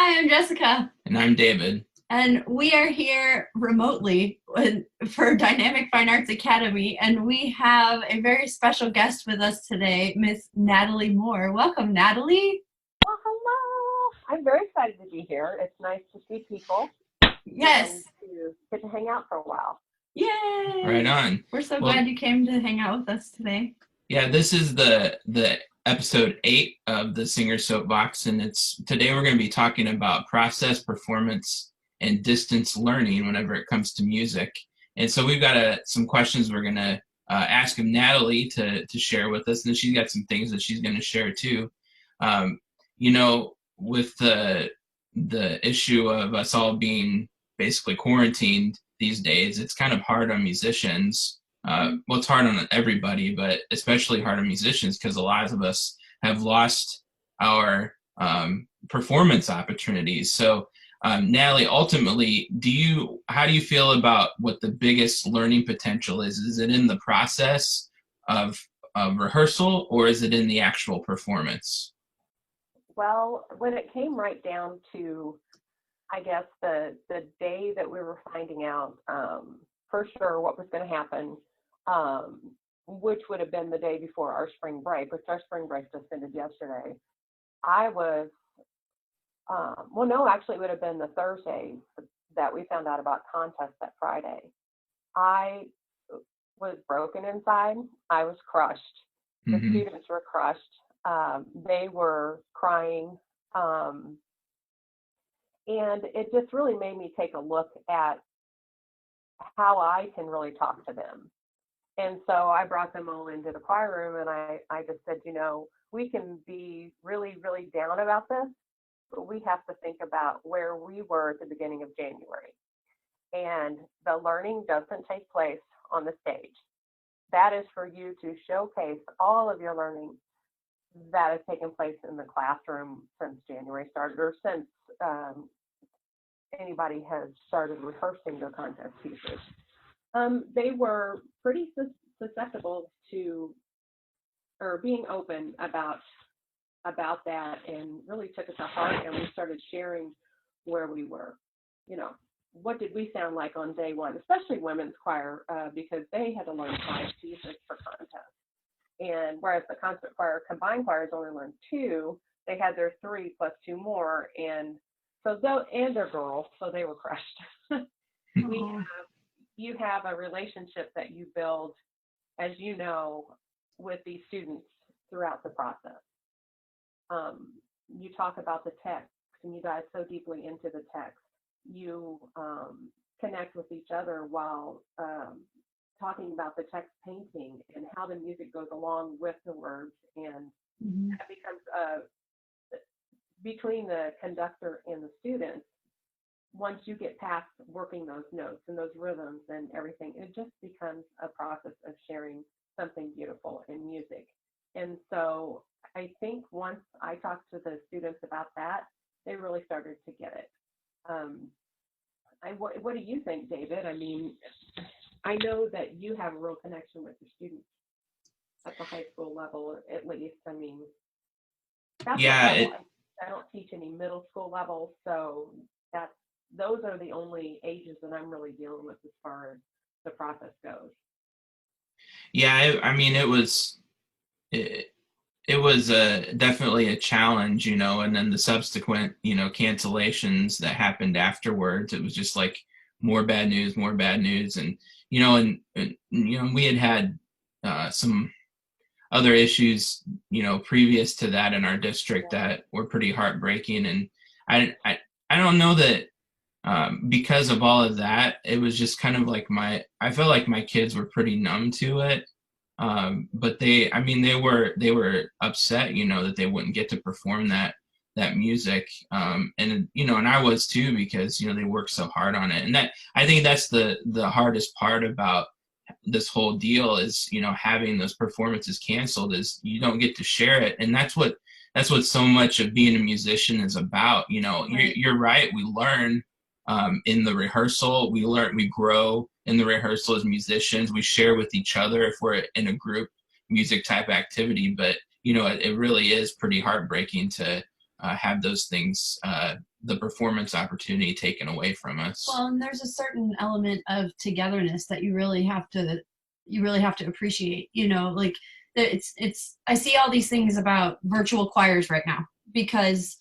Hi, I'm Jessica, And I'm David. and we are here remotely for Dynamic Fine Arts Academy, and we have a very special guest with us today, Miss Natalie Moore. Welcome, Natalie. Well, hello. I'm very excited to be here. It's nice to see people and Yes. to get to hang out for a while. Right Yay. on. We're so Well, glad you came to hang out with us today. yeah, this is the episode 8 of the Singer Soapbox, and it's today we're going to be talking about process, performance, and distance learning whenever it comes to music. And so we've got some questions we're going to ask of Natalie to share with us, and she's got some things that she's going to share too. Um, with the issue of us all being basically quarantined these days, it's kind of hard on musicians. Well, it's hard on everybody, but especially hard on musicians because a lot of us have lost our performance opportunities. So, Natalie, ultimately, how do you feel about what the biggest learning potential is? Is it in the process of rehearsal, or is it in the actual performance? Well, when it came right down to, I guess, the day that we were finding out for sure what was going to happen, um, which would have been the day before our spring break, which our spring break just ended yesterday, I was, well, no, actually, it would have been the Thursday that we found out about contest that Friday. I was broken inside. I was crushed. The Mm-hmm. students were crushed. They were crying. Um, and it just really made me take a look at how I can really talk to them. And so I brought them all into the choir room and I just said, we can be really, really down about this, but we have to think about where we were at the beginning of January. And the learning doesn't take place on the stage. That is for you to showcase all of your learning that has taken place in the classroom since January started, or since anybody has started rehearsing their contest pieces. They were pretty susceptible to, or being open about that, and really took it to heart. And we started sharing where we were. What did we sound like on day one, especially women's choir, because they had to learn 5 pieces for contest. And whereas the concert choir, combined choirs only learned 2, they had their 3 plus 2 more. And so and they're girls, so they were crushed. You have a relationship that you build, as you know, with these students throughout the process. You talk about the text, and you dive so deeply into the text. You connect with each other while talking about the text painting and how the music goes along with the words, and that becomes between the conductor and the student. Once you get past working those notes and those rhythms and everything, it just becomes a process of sharing something beautiful in music. And so I think once I talked to the students about that, they really started to get it. What do you think, David? I mean, I know that you have a real connection with your students at the high school level, at least. I mean, that's what level. I don't teach any middle school level, so those are the only ages that I'm really dealing with as far as the process goes. Yeah, I mean, it was definitely a challenge, and then the subsequent, cancellations that happened afterwards. It was just like more bad news, and we had some other issues, previous to that in our district that were pretty heartbreaking, and I don't know that because of all of that, it was just kind of like I felt like my kids were pretty numb to it. But they were upset, that they wouldn't get to perform that music. And I was too, because, they worked so hard on it. And I think that's the hardest part about this whole deal is, having those performances canceled, is you don't get to share it. And that's what so much of being a musician is about. Right. You're right. We learn in the rehearsal. We grow in the rehearsal as musicians. We share with each other if we're in a group music type activity. But it really is pretty heartbreaking to have those things, the performance opportunity taken away from us. Well, and there's a certain element of togetherness that you really have to appreciate, like I see all these things about virtual choirs right now because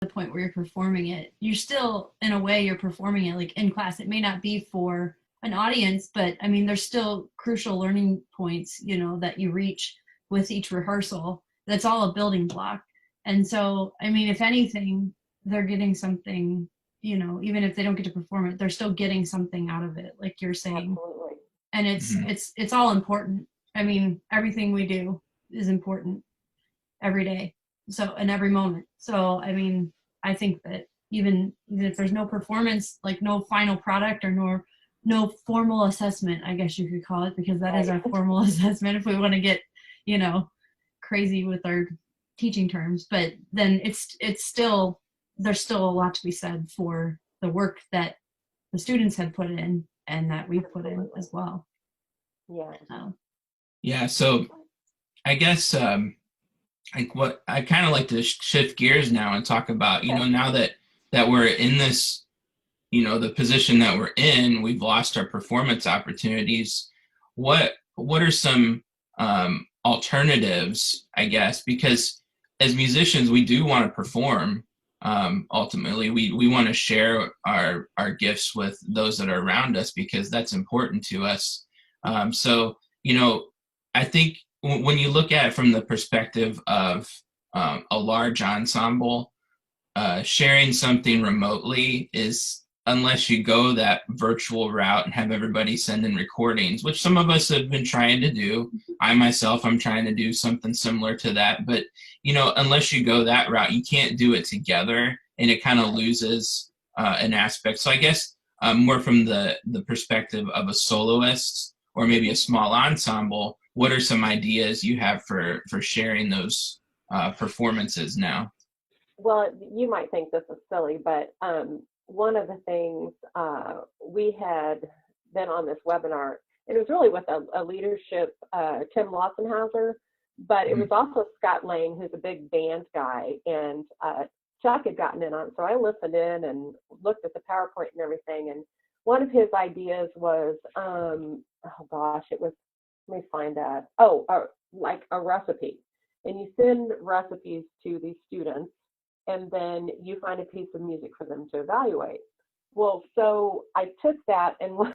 the point where you're performing it, you're still, in a way, you're performing it like in class. It may not be for an audience, but I mean, there's still crucial learning points, that you reach with each rehearsal. That's all a building block. And so, I mean, if anything, they're getting something, even if they don't get to perform it, they're still getting something out of it, like you're saying. Absolutely. And it's all important. I mean, everything we do is important every day. So, in every moment. So, I mean, I think that even if there's no performance, like no final product or no formal assessment, I guess you could call it, because that is our formal assessment if we want to get, crazy with our teaching terms. But then it's still, there's still a lot to be said for the work that the students have put in and that we've put in as well. Yeah. Yeah. So I guess like what I kind of like to shift gears now and talk about, now that we're in this, the position that we're in, we've lost our performance opportunities. What are some alternatives, I guess, because as musicians, we do want to perform. Ultimately, we want to share our gifts with those that are around us because that's important to us. So, I think when you look at it from the perspective of a large ensemble, sharing something remotely is, unless you go that virtual route and have everybody send in recordings, which some of us have been trying to do. I myself, I'm trying to do something similar to that. But, unless you go that route, you can't do it together and it kind of loses an aspect. So I guess more from the perspective of a soloist, or maybe a small ensemble, what are some ideas you have for sharing those performances now? Well, you might think this is silly, but one of the things we had been on this webinar, and it was really with a leadership, Tim Lawsonhauser, but it was also Scott Lang, who's a big band guy, and Chuck had gotten in on it. So I listened in and looked at the PowerPoint and everything. And one of his ideas was, oh gosh, it was, let me find that. Oh, like a recipe. And you send recipes to these students, and then you find a piece of music for them to evaluate. Well, so I took that and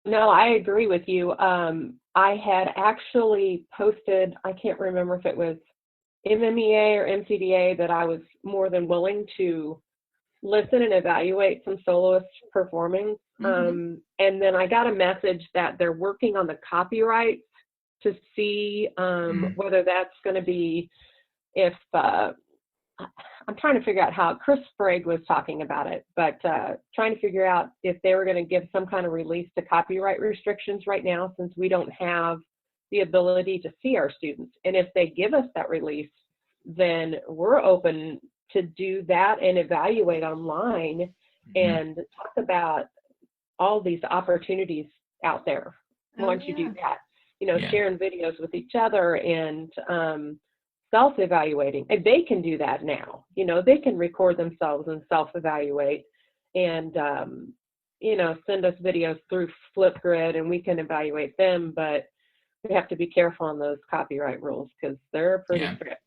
no, I agree with you. I had actually posted, I can't remember if it was MMEA or MCDA, that I was more than willing to listen and evaluate some soloists performing. And then I got a message that they're working on the copyright to see whether that's going to be, if I'm trying to figure out how Chris Sprague was talking about it, but trying to figure out if they were going to give some kind of release to copyright restrictions right now, since we don't have the ability to see our students. And if they give us that release, then we're open to do that and evaluate online and talk about all these opportunities out there once you do that. You know, sharing videos with each other and self-evaluating. And they can do that now. You know, they can record themselves and self-evaluate and, you know, send us videos through Flipgrid and we can evaluate them. But we have to be careful on those copyright rules because they're pretty strict.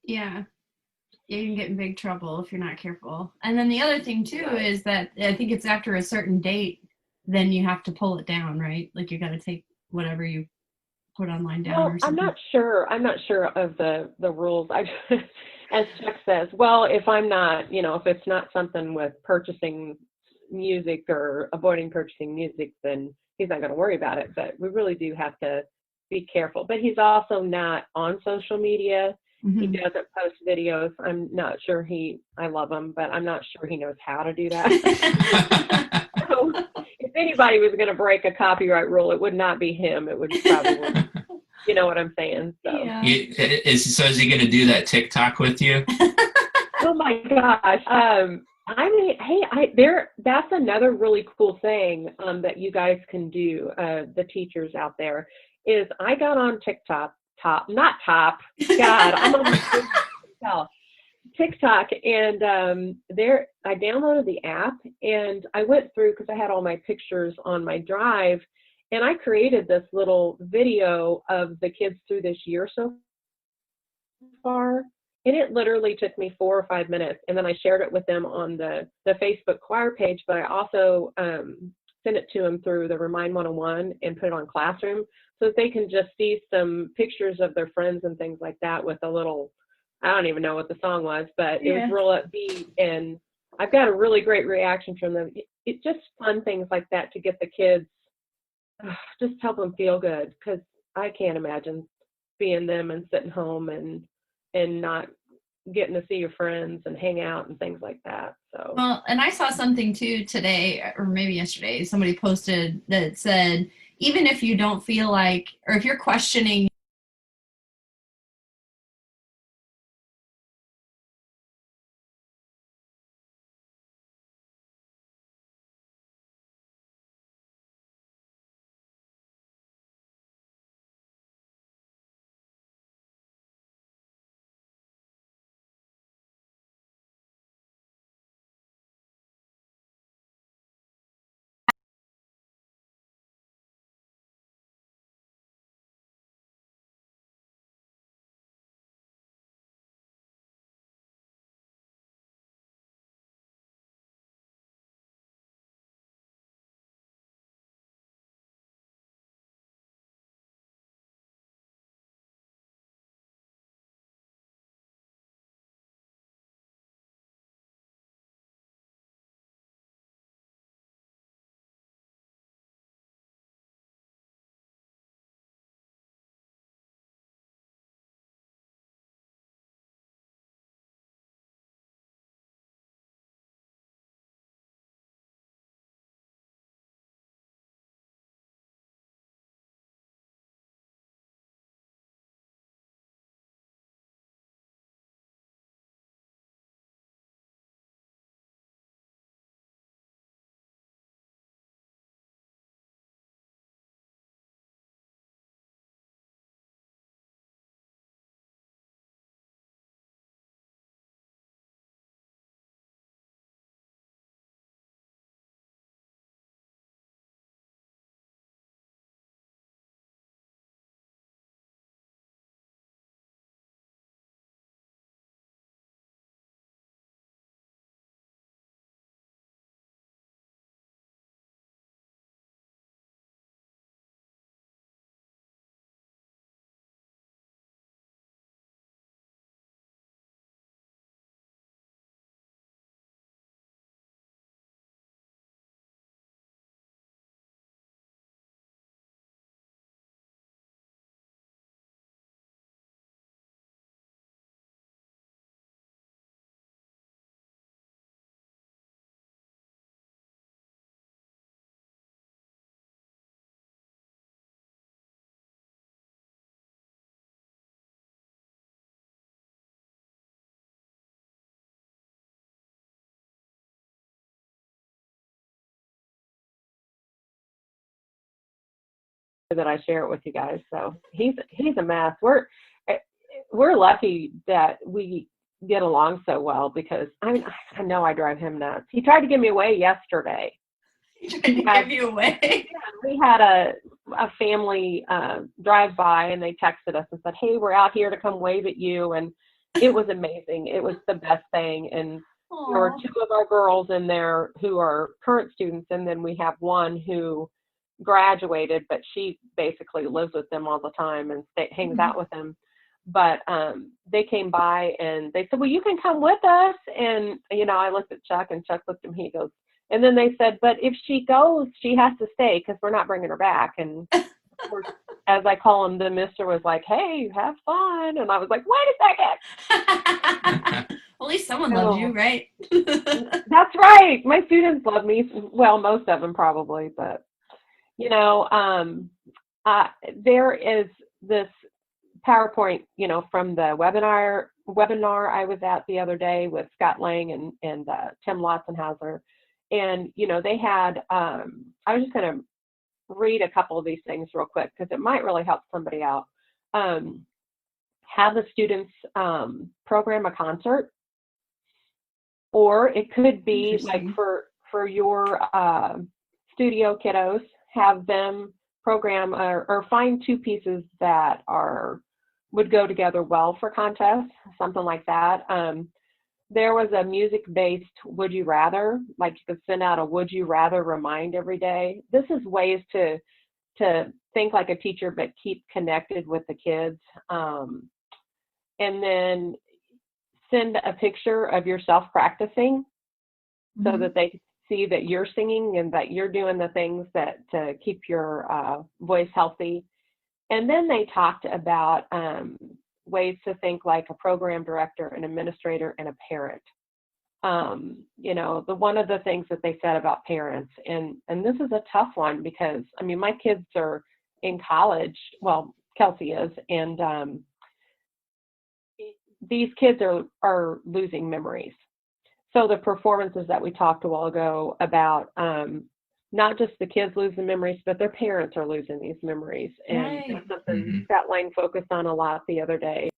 Yeah. You can get in big trouble if you're not careful. And then the other thing too is that I think it's after a certain date, then you have to pull it down, right? Like you got to take whatever you put online down or something. I'm not sure of the rules. As Chuck says, well, if I'm not, you know, if it's not something with purchasing music or avoiding purchasing music, then he's not going to worry about it. But we really do have to be careful. But he's also not on social media. He Mhm. doesn't post videos. I'm not sure I love him, but I'm not sure he knows how to do that. So if anybody was going to break a copyright rule, it would not be him. It would probably, you know what I'm saying? So. Yeah. Is he going to do that TikTok with you? Oh my gosh. I mean, hey, that's another really cool thing that you guys can do, the teachers out there, is I got on TikTok, not top, God, I'm on TikTok, and there I downloaded the app and I went through because I had all my pictures on my drive, and I created this little video of the kids through this year so far. And it literally took me 4 or 5 minutes. And then I shared it with them on the Facebook choir page, but I also sent it to them through the Remind 101 and put it on Classroom so that they can just see some pictures of their friends and things like that with a little, I don't even know what the song was, but it was real upbeat. And I've got a really great reaction from them. It's just fun things like that to get the kids, just help them feel good, because I can't imagine being them and sitting home and not getting to see your friends and hang out and things like that. So. Well, and I saw something too today, or maybe yesterday, somebody posted that said, even if you don't feel like, or if you're questioning That I share it with you guys. So he's a mess. We're lucky that we get along so well, because I know I drive him nuts. He tried to give me away yesterday. trying to give you away. We had a family drive by, and they texted us and said, "Hey, we're out here to come wave at you," and it was amazing. It was the best thing. And there were 2 of our girls in there who are current students, and then we have one who graduated, but she basically lives with them all the time and hangs out with them. But they came by and they said, "Well, you can come with us." And I looked at Chuck, and Chuck looked at me. He goes, and then they said, "But if she goes, she has to stay, because we're not bringing her back." And of course, as I call him, the mister was like, "Hey, have fun," and I was like, "Wait a second." At least someone loves you, right? That's right. My students love me. Well, most of them probably, but you know, there is this PowerPoint, from the webinar I was at the other day with Scott Lang and Tim Lotzenhauser, and they had. I was just going to read a couple of these things real quick because it might really help somebody out. Have the students program a concert, or it could be like for your studio kiddos, have them program or find two pieces that would go together well for contests, something like that. There was a music-based would you rather, like you could send out a would you rather remind every day. This is ways to think like a teacher but keep connected with the kids. And then send a picture of yourself practicing so that they see that you're singing and that you're doing the things that to keep your voice healthy. And then they talked about ways to think like a program director, an administrator, and a parent. One of the things that they said about parents, and this is a tough one because, my kids are in college. Well, Kelsey is, and these kids are losing memories. So the performances that we talked a while ago about, not just the kids losing memories, but their parents are losing these memories. And that's something Scott Lang focused on a lot the other day.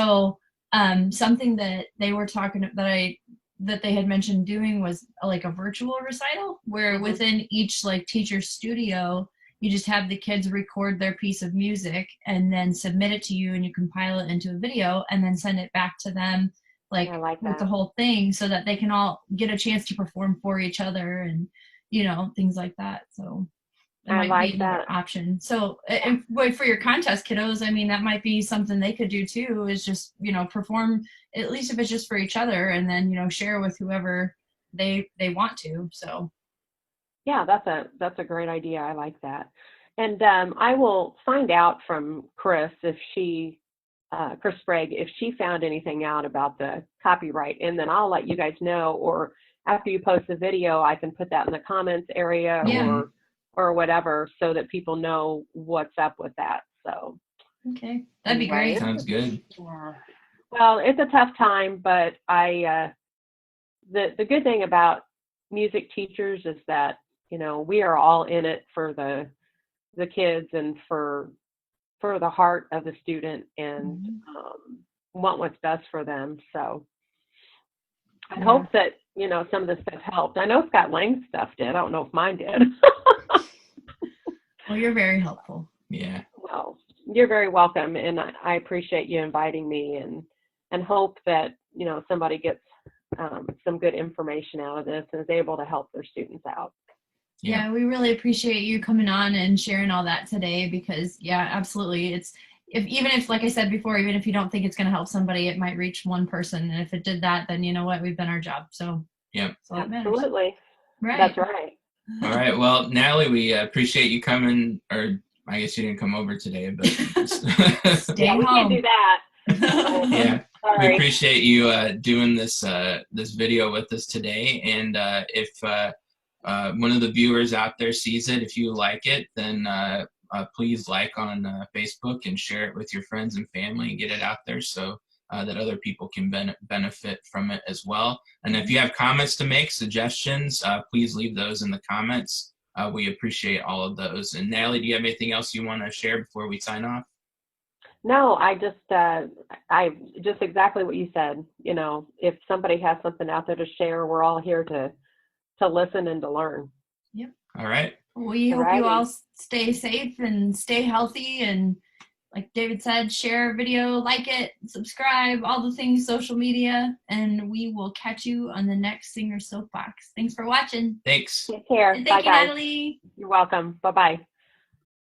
So something that they were talking that they had mentioned doing was like a virtual recital where within each like teacher studio you just have the kids record their piece of music and then submit it to you and you compile it into a video and then send it back to them like with the whole thing so that they can all get a chance to perform for each other and things like that. So that might be another option. So for your contest kiddos, that might be something they could do too, is just, perform, at least if it's just for each other, and then, share with whoever they want to. So. Yeah, that's a great idea. I like that. And I will find out from Chris if she, Chris Sprague, if she found anything out about the copyright, and then I'll let you guys know, or after you post the video, I can put that in the comments area Yeah. or whatever, so that people know what's up with that. So. Okay, that'd be Anyway, great. Sounds good. Yeah. Well, it's a tough time, but the good thing about music teachers is that, you know, we are all in it for the kids and for the heart of the student, and want what's best for them. So I hope that, you know, some of this stuff helped. I know Scott Lang's stuff did. I don't know if mine did. Well, you're very helpful. Yeah. Well, you're very welcome, and I appreciate you inviting me, and hope that, you know, somebody gets some good information out of this and is able to help their students out. Yeah, we really appreciate you coming on and sharing all that today, because yeah, absolutely. It's even if, like I said before, even if you don't think it's going to help somebody, it might reach one person. And if it did that, then you know what, we've done our job. So yeah, so it matters. Absolutely. Right. That's right. All right. Well, Natalie, we appreciate you coming, or I guess you didn't come over today, but Stay Yeah, we can't home. do that. yeah, we Sorry. appreciate you doing this this video with us today. And if one of the viewers out there sees it, if you like it, then please like on Facebook and share it with your friends and family and get it out there, so that other people can benefit from it as well. And if you have comments to make, suggestions, please leave those in the comments. We appreciate all of those. And Natalie, do you have anything else you want to share before we sign off? No, I just exactly what you said. You know, if somebody has something out there to share, we're all here to listen and to learn. Yep. All right. We hope you all stay safe and stay healthy, and like David said, share a video, like it, subscribe, all the things, social media, and we will catch you on the next Singer Soapbox. Thanks for watching. Thanks. Take care. And Bye, thank you, guys. Natalie. You're welcome. Bye-bye.